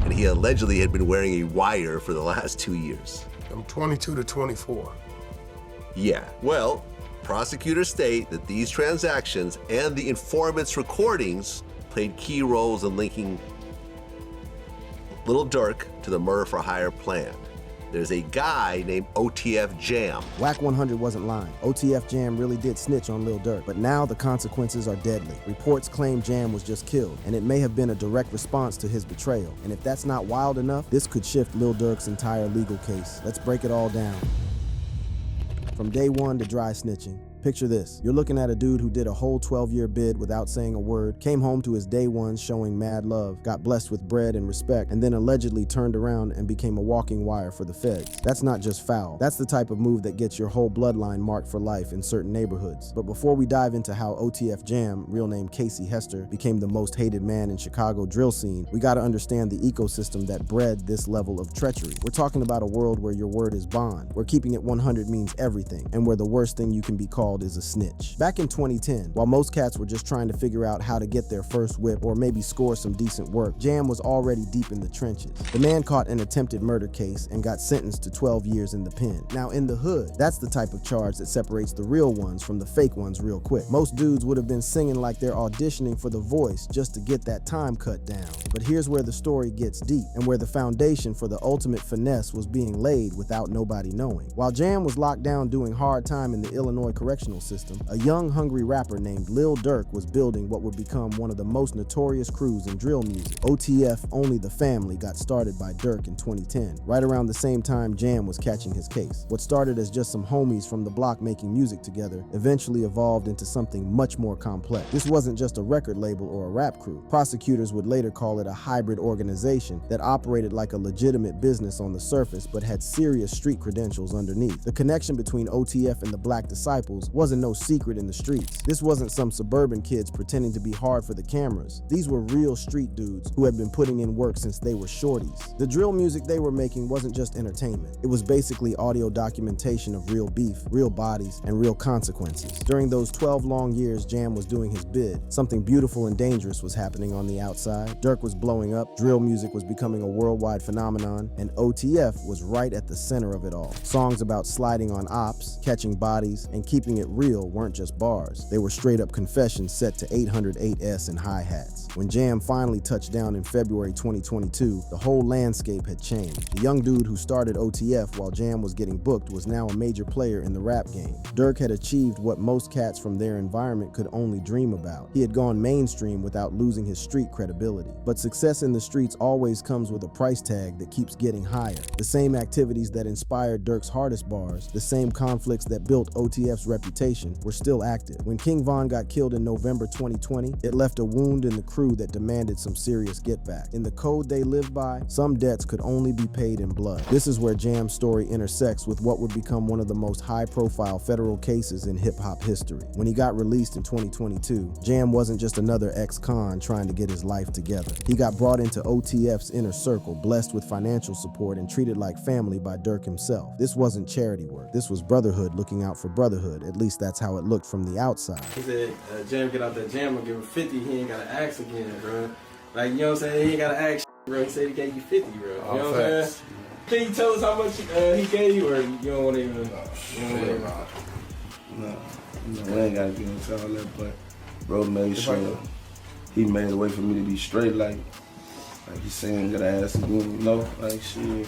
and he allegedly had been wearing a wire for the last 2 years. I'm 22 to 24. Yeah, well, prosecutors state that these transactions and the informant's recordings played key roles in linking Lil Durk to the murder-for-hire plan. There's a guy named OTF Jam. Whack 100 wasn't lying. OTF Jam really did snitch on Lil Durk, but now the consequences are deadly. Reports claim Jam was just killed, and it may have been a direct response to his betrayal. And if that's not wild enough, this could shift Lil Durk's entire legal case. Let's break it all down. From day one to dry snitching. Picture this. You're looking at a dude who did a whole 12-year bid without saying a word, came home to his day ones showing mad love, got blessed with bread and respect, and then allegedly turned around and became a walking wire for the feds. That's not just foul. That's the type of move that gets your whole bloodline marked for life in certain neighborhoods. But before we dive into how OTF Jam, real name Casey Hester, became the most hated man in Chicago drill scene, we gotta understand the ecosystem that bred this level of treachery. We're talking about a world where your word is bond, where keeping it 100 means everything, and where the worst thing you can be called is a snitch. Back in 2010, while most cats were just trying to figure out how to get their first whip or maybe score some decent work, Jam was already deep in the trenches. The man caught an attempted murder case and got sentenced to 12 years in the pen. Now in the hood, that's the type of charge that separates the real ones from the fake ones real quick. Most dudes would have been singing like they're auditioning for The Voice just to get that time cut down. But here's where the story gets deep and where the foundation for the ultimate finesse was being laid without nobody knowing. While Jam was locked down doing hard time in the Illinois correctional system, a young, hungry rapper named Lil Durk was building what would become one of the most notorious crews in drill music. OTF Only the Family got started by Durk in 2010, right around the same time Jam was catching his case. What started as just some homies from the block making music together eventually evolved into something much more complex. This wasn't just a record label or a rap crew. Prosecutors would later call it a hybrid organization that operated like a legitimate business on the surface but had serious street credentials underneath. The connection between OTF and the Black Disciples wasn't no secret in the streets. This wasn't some suburban kids pretending to be hard for the cameras. These were real street dudes who had been putting in work since they were shorties. The drill music they were making wasn't just entertainment. It was basically audio documentation of real beef, real bodies, and real consequences. During those 12 long years Jam was doing his bid, something beautiful and dangerous was happening on the outside. Durk was blowing up, drill music was becoming a worldwide phenomenon, and OTF was right at the center of it all. Songs about sliding on ops, catching bodies, and keeping it real weren't just bars. They were straight up confessions set to 808s and hi-hats. When Jam finally touched down in February 2022, the whole landscape had changed. The young dude who started OTF while Jam was getting booked was now a major player in the rap game. Durk had achieved what most cats from their environment could only dream about. He had gone mainstream without losing his street credibility. But success in the streets always comes with a price tag that keeps getting higher. The same activities that inspired Durk's hardest bars, the same conflicts that built OTF's reputation, were still active. When King Von got killed in November 2020, it left a wound in the crew that demanded some serious get back. In the code they lived by, some debts could only be paid in blood. This is where Jam's story intersects with what would become one of the most high-profile federal cases in hip-hop history. When he got released in 2022, Jam wasn't just another ex-con trying to get his life together. He got brought into OTF's inner circle, blessed with financial support and treated like family by Durk himself. This wasn't charity work. This was brotherhood looking out for brotherhood. At least that's how it looked from the outside. He said, Jam get out that jam and give him 50, he ain't gotta ask again, bro. Like, you know what I'm saying? He ain't gotta ask, bro. He said he gave you 50, bro. You know what I'm saying? Can you tell us how much he gave you, or you don't want to even? No, we ain't gotta get into all that, but bro made sure he made a way for me to be straight, like he's saying, gotta ask again, you know, like shit.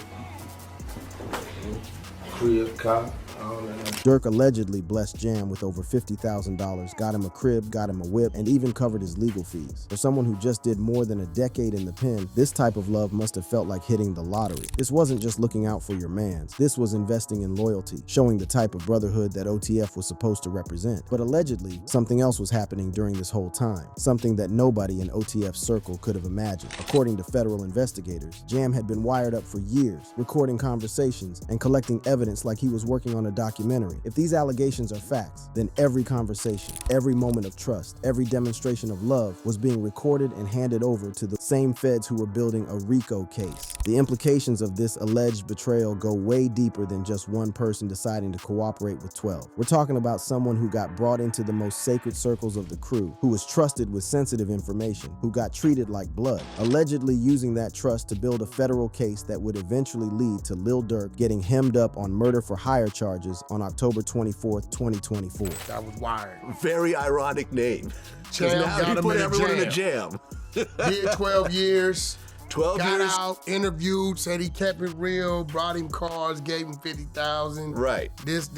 Crib, car, all that. Durk allegedly blessed Jam with over $50,000, got him a crib, got him a whip, and even covered his legal fees. For someone who just did more than a decade in the pen, this type of love must have felt like hitting the lottery. This wasn't just looking out for your mans. This was investing in loyalty, showing the type of brotherhood that OTF was supposed to represent. But allegedly, something else was happening during this whole time, something that nobody in OTF's circle could have imagined. According to federal investigators, Jam had been wired up for years, recording conversations and collecting evidence like he was working on a a documentary. If these allegations are facts, then every conversation, every moment of trust, every demonstration of love was being recorded and handed over to the same feds who were building a RICO case. The implications of this alleged betrayal go way deeper than just one person deciding to cooperate with 12. We're talking about someone who got brought into the most sacred circles of the crew, who was trusted with sensitive information, who got treated like blood, allegedly using that trust to build a federal case that would eventually lead to Lil Durk getting hemmed up on murder for hire charges on October 24th, 2024. That was wired. Very ironic name. Jam Now got he him put in a everyone in a jam. jam. Did 12 years. 12 got years. out, interviewed, said he kept it real, brought him cars, gave him 50,000. Right. This.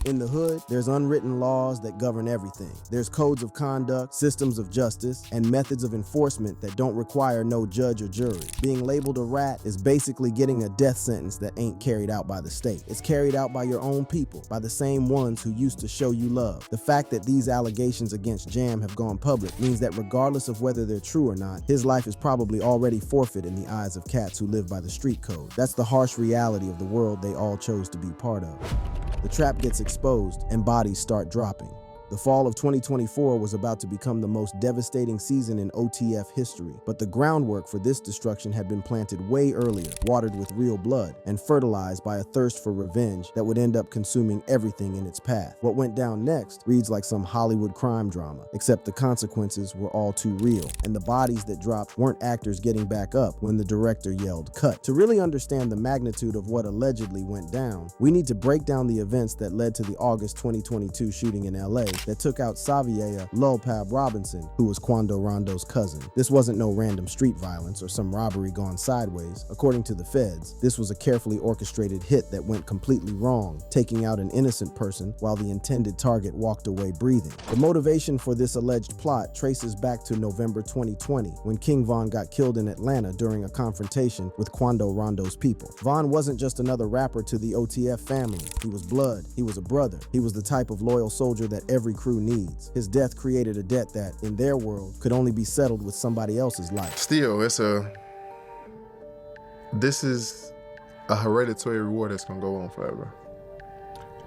In the hood, there's unwritten laws that govern everything. There's codes of conduct, systems of justice, and methods of enforcement that don't require no judge or jury. Being labeled a rat is basically getting a death sentence that ain't carried out by the state. It's carried out by your own people, by the same ones who used to show you love. The fact that these allegations against Jam have gone public means that regardless of whether they're true or not, his life is probably already forfeit in the eyes of cats who live by the street code. That's the harsh reality of the world they all chose to be part of. The trap gets exposed and bodies start dropping. The fall of 2024 was about to become the most devastating season in OTF history, but the groundwork for this destruction had been planted way earlier, watered with real blood, and fertilized by a thirst for revenge that would end up consuming everything in its path. What went down next reads like some Hollywood crime drama, except the consequences were all too real, and the bodies that dropped weren't actors getting back up when the director yelled cut. To really understand the magnitude of what allegedly went down, we need to break down the events that led to the August 2022 shooting in LA that took out Xavier Lulpab Robinson, who was Quando Rondo's cousin. This wasn't no random street violence or some robbery gone sideways. According to the feds, this was a carefully orchestrated hit that went completely wrong, taking out an innocent person while the intended target walked away breathing. The motivation for this alleged plot traces back to November 2020, when King Von got killed in Atlanta during a confrontation with Quando Rondo's people. Von wasn't just another rapper to the OTF family. He was blood. He was a brother. He was the type of loyal soldier that every crew needs. His death created a debt that, in their world, could only be settled with somebody else's life. Still, this is a hereditary war that's gonna go on forever.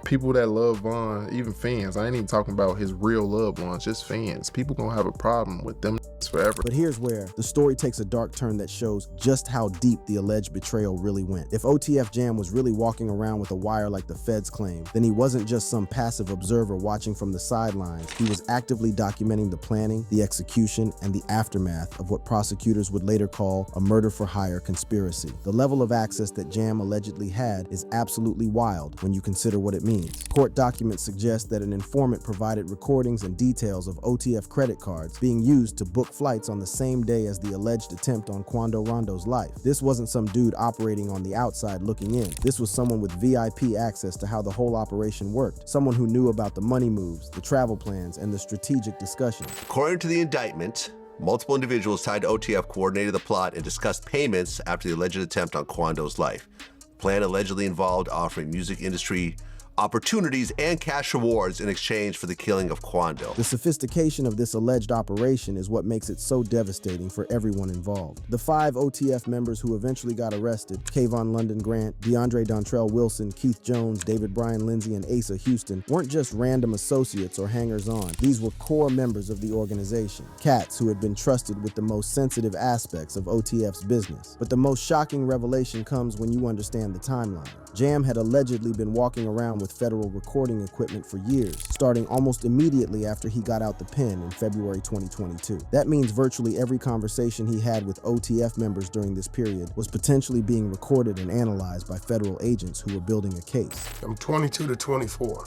People that love Von, even fans, I ain't even talking about his real loved ones, just fans. People gonna have a problem with them forever. But here's where the story takes a dark turn that shows just how deep the alleged betrayal really went. If OTF Jam was really walking around with a wire like the feds claim, then he wasn't just some passive observer watching from the sidelines. He was actively documenting the planning, the execution, and the aftermath of what prosecutors would later call a murder-for-hire conspiracy. The level of access that Jam allegedly had is absolutely wild when you consider what it means. Court documents suggest that an informant provided recordings and details of OTF credit cards being used to book flights on the same day as the alleged attempt on Quando Rondo's life. This wasn't some dude operating on the outside looking in. This was someone with VIP access to how the whole operation worked. Someone who knew about the money moves, the travel plans, and the strategic discussion. According to the indictment, multiple individuals tied to OTF coordinated the plot and discussed payments after the alleged attempt on Quando's life. The plan allegedly involved offering music industry opportunities and cash rewards in exchange for the killing of Quando. The sophistication of this alleged operation is what makes it so devastating for everyone involved. The 5 OTF members who eventually got arrested, Kayvon London Grant, DeAndre Dontrell Wilson, Keith Jones, David Bryan Lindsay, and Asa Houston, weren't just random associates or hangers-on. These were core members of the organization, cats who had been trusted with the most sensitive aspects of OTF's business. But the most shocking revelation comes when you understand the timeline. Jam had allegedly been walking around with federal recording equipment for years, starting almost immediately after he got out the pen in February 2022. That means virtually every conversation he had with OTF members during this period was potentially being recorded and analyzed by federal agents who were building a case. From 22 to 24.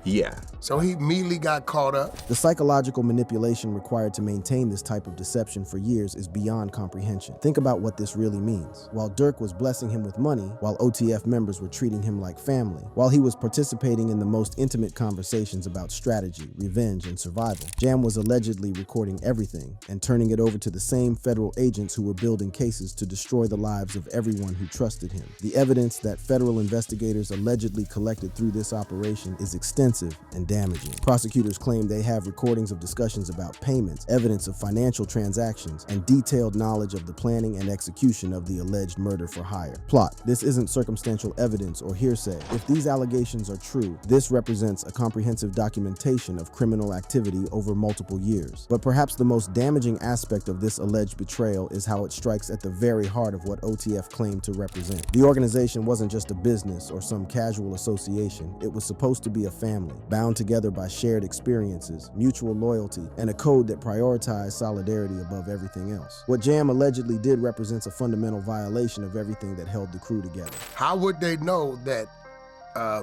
Yeah. So he immediately got caught up. The psychological manipulation required to maintain this type of deception for years is beyond comprehension. Think about what this really means. While Durk was blessing him with money, while OTF members were treating him like family, while he was participating in the most intimate conversations about strategy, revenge, and survival, Jam was allegedly recording everything and turning it over to the same federal agents who were building cases to destroy the lives of everyone who trusted him. The evidence that federal investigators allegedly collected through this operation is extensive expensive and damaging. Prosecutors claim they have recordings of discussions about payments, evidence of financial transactions, and detailed knowledge of the planning and execution of the alleged murder for hire. Plot. This isn't circumstantial evidence or hearsay. If these allegations are true, this represents a comprehensive documentation of criminal activity over multiple years. But perhaps the most damaging aspect of this alleged betrayal is how it strikes at the very heart of what OTF claimed to represent. The organization wasn't just a business or some casual association. It was supposed to be a family, bound together by shared experiences, mutual loyalty, and a code that prioritized solidarity above everything else. What Jam allegedly did represents a fundamental violation of everything that held the crew together. How would they know that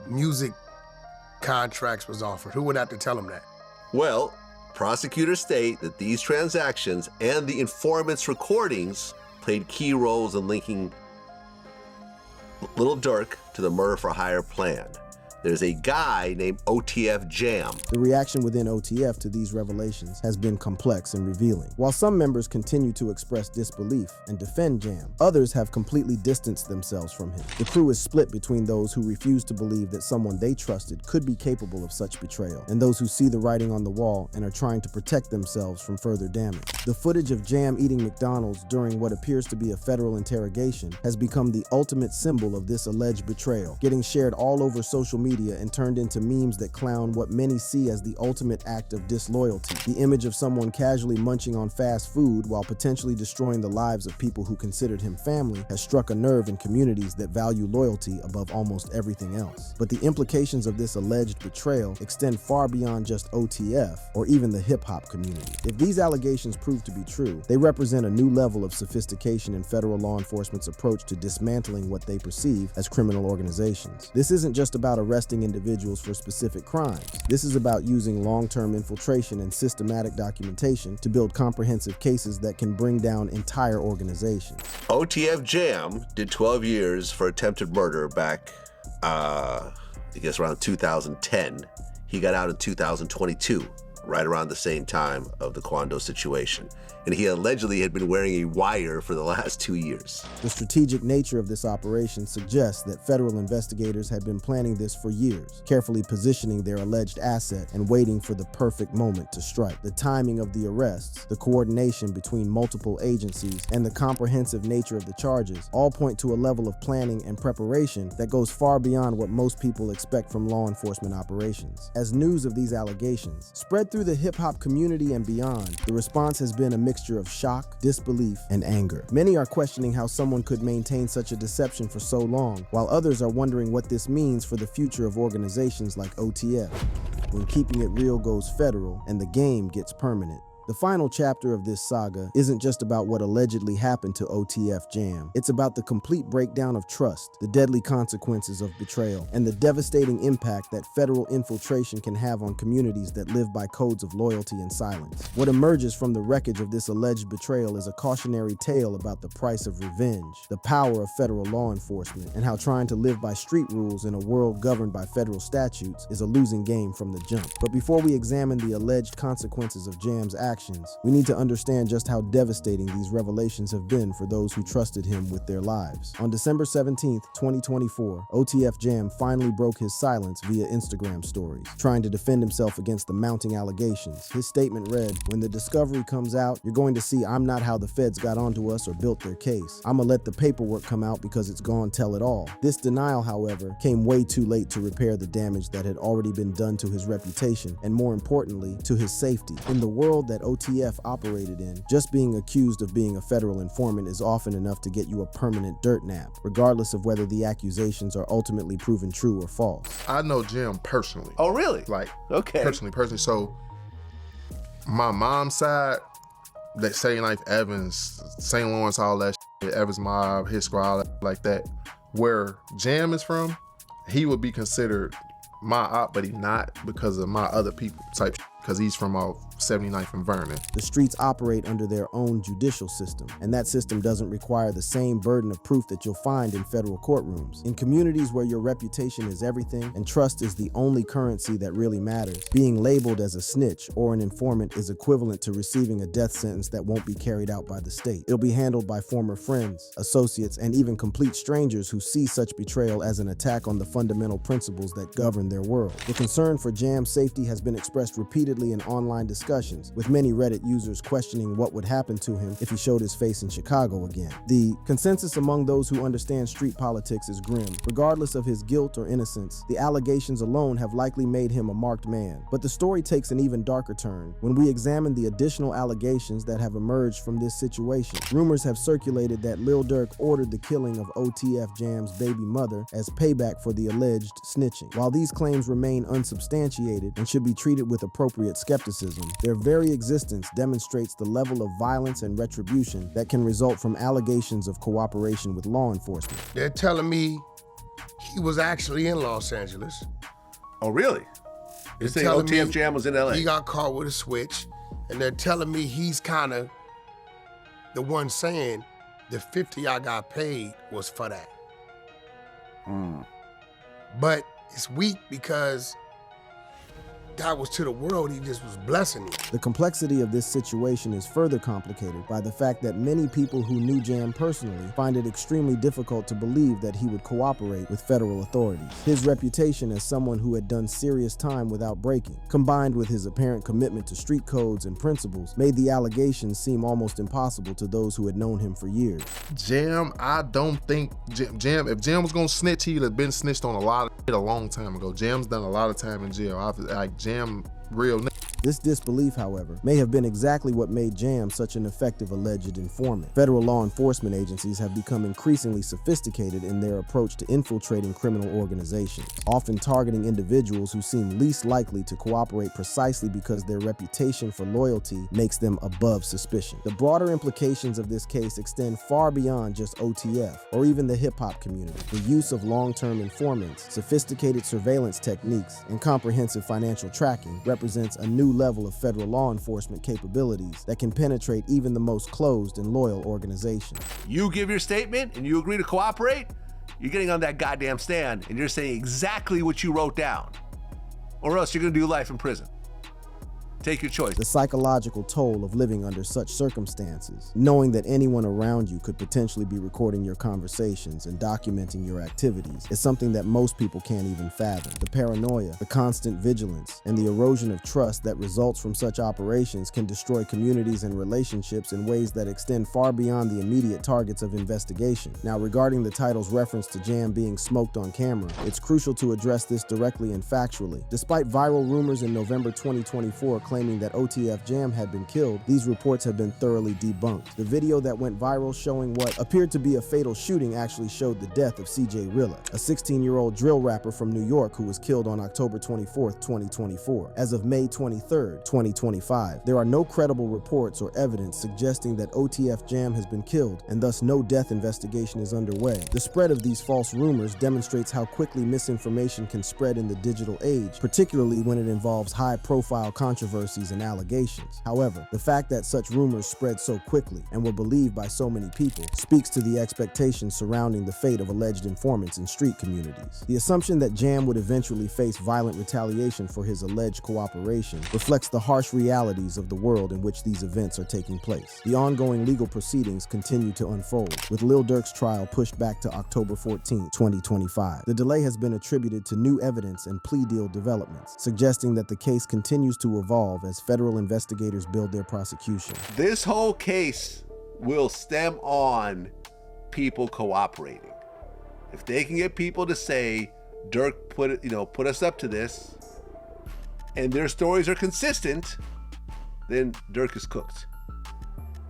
music contracts was offered? Who would have to tell them that? Well, prosecutors state that these transactions and the informant's recordings played key roles in linking Lil Durk to the murder for hire plan. There's a guy named OTF Jam. The reaction within OTF to these revelations has been complex and revealing. While some members continue to express disbelief and defend Jam, others have completely distanced themselves from him. The crew is split between those who refuse to believe that someone they trusted could be capable of such betrayal, and those who see the writing on the wall and are trying to protect themselves from further damage. The footage of Jam eating McDonald's during what appears to be a federal interrogation has become the ultimate symbol of this alleged betrayal, getting shared all over social media and turned into memes that clown what many see as the ultimate act of disloyalty. The image of someone casually munching on fast food while potentially destroying the lives of people who considered him family has struck a nerve in communities that value loyalty above almost everything else. But the implications of this alleged betrayal extend far beyond just OTF or even the hip-hop community. If these allegations prove to be true, they represent a new level of sophistication in federal law enforcement's approach to dismantling what they perceive as criminal organizations. This isn't just about arresting individuals for specific crimes. This is about using long-term infiltration and systematic documentation to build comprehensive cases that can bring down entire organizations. OTF Jam did 12 years for attempted murder back, I guess around 2010. He got out in 2022, right around the same time of the Quando situation. And he allegedly had been wearing a wire for the last 2 years. The strategic nature of this operation suggests that federal investigators had been planning this for years, carefully positioning their alleged asset and waiting for the perfect moment to strike. The timing of the arrests, the coordination between multiple agencies, and the comprehensive nature of the charges all point to a level of planning and preparation that goes far beyond what most people expect from law enforcement operations. As news of these allegations spread through the hip-hop community and beyond, the response has been a mixture of shock, disbelief, and anger. Many are questioning how someone could maintain such a deception for so long, while others are wondering what this means for the future of organizations like OTF, when keeping it real goes federal and the game gets permanent. The final chapter of this saga isn't just about what allegedly happened to OTF Jam. It's about the complete breakdown of trust, the deadly consequences of betrayal, and the devastating impact that federal infiltration can have on communities that live by codes of loyalty and silence. What emerges from the wreckage of this alleged betrayal is a cautionary tale about the price of revenge, the power of federal law enforcement, and how trying to live by street rules in a world governed by federal statutes is a losing game from the jump. But before we examine the alleged consequences of Jam's actions, we need to understand just how devastating these revelations have been for those who trusted him with their lives. On December 17th, 2024, OTF Jam finally broke his silence via Instagram stories, trying to defend himself against the mounting allegations. His statement read, "When the discovery comes out, you're going to see I'm not how the feds got onto us or built their case. I'm gonna let the paperwork come out because it's gone tell it all." This denial, however, came way too late to repair the damage that had already been done to his reputation and, more importantly, to his safety. In the world that OTF operated in, just being accused of being a federal informant is often enough to get you a permanent dirt nap, regardless of whether the accusations are ultimately proven true or false. I know Jim personally. Oh, really? Like, Okay. Personally. So, my mom's side, that St. Knife Evans, St. Lawrence, all that shit, Evans Mob, his squad, like that, where Jam is from, he would be considered my op, but he not because of my other people type shit, because he's from 79th and Vernon. The streets operate under their own judicial system, and that system doesn't require the same burden of proof that you'll find in federal courtrooms. In communities where your reputation is everything and trust is the only currency that really matters, being labeled as a snitch or an informant is equivalent to receiving a death sentence that won't be carried out by the state. It'll be handled by former friends, associates, and even complete strangers who see such betrayal as an attack on the fundamental principles that govern their world. The concern for Jam's safety has been expressed repeatedly in online discussions, with many Reddit users questioning what would happen to him if he showed his face in Chicago again. The consensus among those who understand street politics is grim. Regardless of his guilt or innocence, the allegations alone have likely made him a marked man. But the story takes an even darker turn when we examine the additional allegations that have emerged from this situation. Rumors have circulated that Lil Durk ordered the killing of OTF Jam's baby mother as payback for the alleged snitching. While these claims remain unsubstantiated and should be treated with appropriate skepticism, their very existence demonstrates the level of violence and retribution that can result from allegations of cooperation with law enforcement. They're telling me he was actually in Los Angeles. Oh, really? You're saying telling OTF me Jam was in LA? He got caught with a switch, and they're telling me he's kind of the one saying the 50 I got paid was for that. But it's weak because God was to the world, he just was blessing it. The complexity of this situation is further complicated by the fact that many people who knew Jam personally find it extremely difficult to believe that he would cooperate with federal authorities. His reputation as someone who had done serious time without breaking, combined with his apparent commitment to street codes and principles, made the allegations seem almost impossible to those who had known him for years. Jam, I don't think Jam, if Jam was gonna snitch, he'd have been snitched on a lot of shit a long time ago. Jam's done a lot of time in jail. Jam, real nigga. This disbelief, however, may have been exactly what made Jam such an effective alleged informant. Federal law enforcement agencies have become increasingly sophisticated in their approach to infiltrating criminal organizations, often targeting individuals who seem least likely to cooperate precisely because their reputation for loyalty makes them above suspicion. The broader implications of this case extend far beyond just OTF or even the hip-hop community. The use of long-term informants, sophisticated surveillance techniques, and comprehensive financial tracking represents a new level of federal law enforcement capabilities that can penetrate even the most closed and loyal organizations. You give your statement and you agree to cooperate, you're getting on that goddamn stand and you're saying exactly what you wrote down. Or else you're gonna do life in prison. Take your choice. The psychological toll of living under such circumstances, knowing that anyone around you could potentially be recording your conversations and documenting your activities, is something that most people can't even fathom. The paranoia, the constant vigilance, and the erosion of trust that results from such operations can destroy communities and relationships in ways that extend far beyond the immediate targets of investigation. Now, regarding the title's reference to Jam being smoked on camera, it's crucial to address this directly and factually. Despite viral rumors in November 2024 claiming that OTF Jam had been killed, these reports have been thoroughly debunked. The video that went viral showing what appeared to be a fatal shooting actually showed the death of CJ Rilla, a 16-year-old drill rapper from New York who was killed on October 24th, 2024. As of May 23rd, 2025, there are no credible reports or evidence suggesting that OTF Jam has been killed, and thus no death investigation is underway. The spread of these false rumors demonstrates how quickly misinformation can spread in the digital age, particularly when it involves high-profile controversies and allegations. However, the fact that such rumors spread so quickly and were believed by so many people speaks to the expectations surrounding the fate of alleged informants in street communities. The assumption that Jam would eventually face violent retaliation for his alleged cooperation reflects the harsh realities of the world in which these events are taking place. The ongoing legal proceedings continue to unfold, with Lil Durk's trial pushed back to October 14, 2025. The delay has been attributed to new evidence and plea deal developments, suggesting that the case continues to evolve as federal investigators build their prosecution. This whole case will stem on people cooperating. If they can get people to say, Durk put us up to this, and their stories are consistent, then Durk is cooked.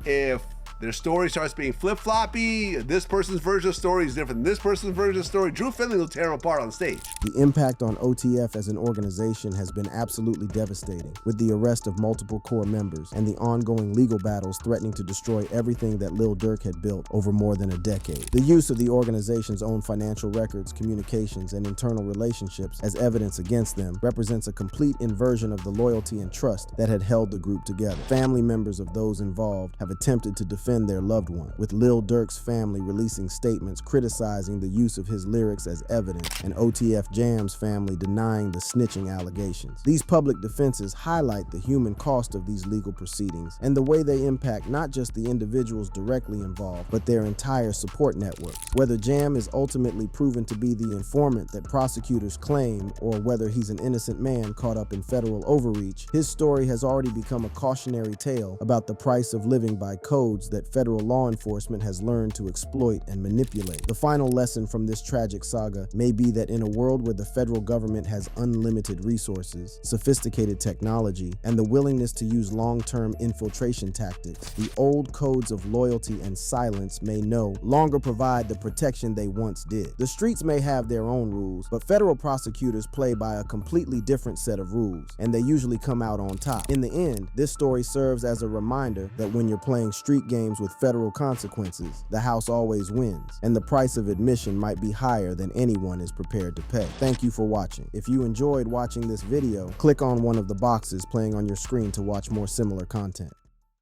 If Their story starts being flip-floppy. This person's version of story is different than this person's version of story. Drew Finley will tear them apart on stage. The impact on OTF as an organization has been absolutely devastating, with the arrest of multiple core members and the ongoing legal battles threatening to destroy everything that Lil Durk had built over more than a decade. The use of the organization's own financial records, communications, and internal relationships as evidence against them represents a complete inversion of the loyalty and trust that had held the group together. Family members of those involved have attempted to defend their loved one, with Lil Durk's family releasing statements criticizing the use of his lyrics as evidence, and OTF Jam's family denying the snitching allegations. These public defenses highlight the human cost of these legal proceedings and the way they impact not just the individuals directly involved, but their entire support networks. Whether Jam is ultimately proven to be the informant that prosecutors claim, or whether he's an innocent man caught up in federal overreach, his story has already become a cautionary tale about the price of living by codes that federal law enforcement has learned to exploit and manipulate. The final lesson from this tragic saga may be that in a world where the federal government has unlimited resources, sophisticated technology, and the willingness to use long-term infiltration tactics, the old codes of loyalty and silence may no longer provide the protection they once did. The streets may have their own rules, but federal prosecutors play by a completely different set of rules, and they usually come out on top. In the end, this story serves as a reminder that when you're playing street games with federal consequences, the house always wins, and the price of admission might be higher than anyone is prepared to pay. Thank you for watching. If you enjoyed watching this video, click on one of the boxes playing on your screen to watch more similar content.